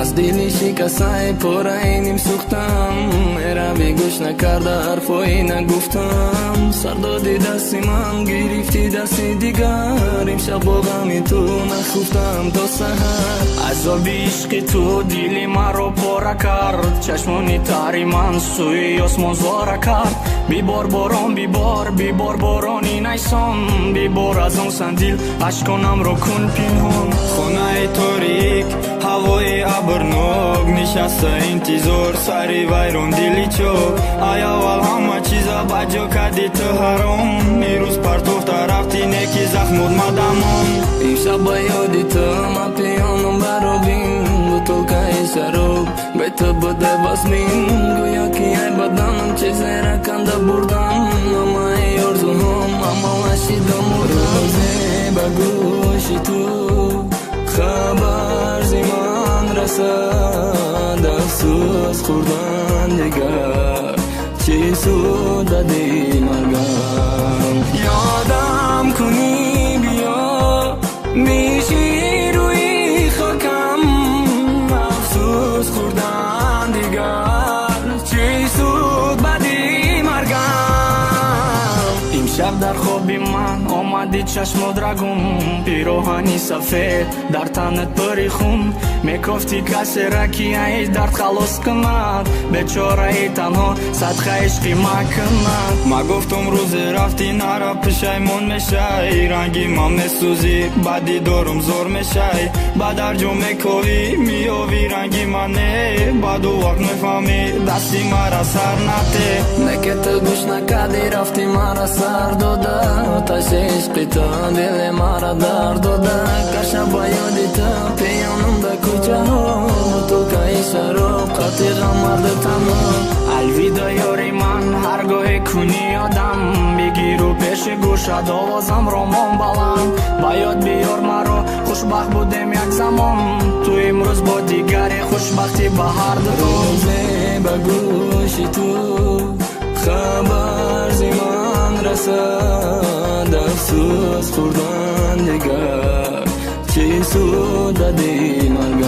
از دلی شکستای پرینیم سوختم، میروی گوش نکرده حرفایی نگفتم. سر دادی دستی من گرفتی دستی دیگر، امشب با غمی تو نخفتم تا سحر. عذاب عشق تو دلی مرا پاره کرد، چشمانی تاری من سوی آسمان زاره کرد. بیبار باران بیبار بارانی نیسان، بیبار از آن سندیل اشکانم را کن پنهان. خانه تاریک هوای ابرناک، نشسته انتظار سری ویران دلی چاک. ای اول همه چیزا بجا کردی تو حرام، میروز پرتوفته رفتی نیکی زخمود مدمان. امشب با یادی تو ما پیانم برابین، بطلقه شراب به تو بوده باسمین. گویا که ای بدنم چیزی را کنده بردم، اما ای آرزوهم اما وشیدم روزی به گوش تو خبر زمان رسد، افسوس خوردن دیگر چی سود دادی مرگم. یادم کنی بیا میشی روی خاکم، افسوس خوردن دیگر چی سود بدی مرگم. امشب در خوابی من آمدی چشم درگون، پیراهنی سفید در تنت پری خون. میگفتی کسی را که ای درد خلاص کند، بیچاره ای تنها صدقه عشقی مکند. ما گفتم روزی رفتی نرا پشیمون میشی، رنگی من میسوزی بعدی دارم زور میشی. بعد هر جا میکوی میاوی رنگی منه، بعد وقت میفهمی دستی مرا سر نته. نکه تو گوش نکردی رفتی مرا سر داده، آتش عشقی تو دل مرا درد داده. کشم با یادی تو پیانم به کوچه ها، تو که شراب قطعی غم مرد تمام. الویدا یاری من هرگاه کنی آدم، بگیرو پیش گوشت آوازم را من بلند. با یاد بیار مرا خوشبخت بودیم یک زمان، تو امروز با دیگری خوشبختی به هر دو. روزی به گوش تو خبر زمان رسد، افسوس خوردن دیگر چی سود دادی مرگ.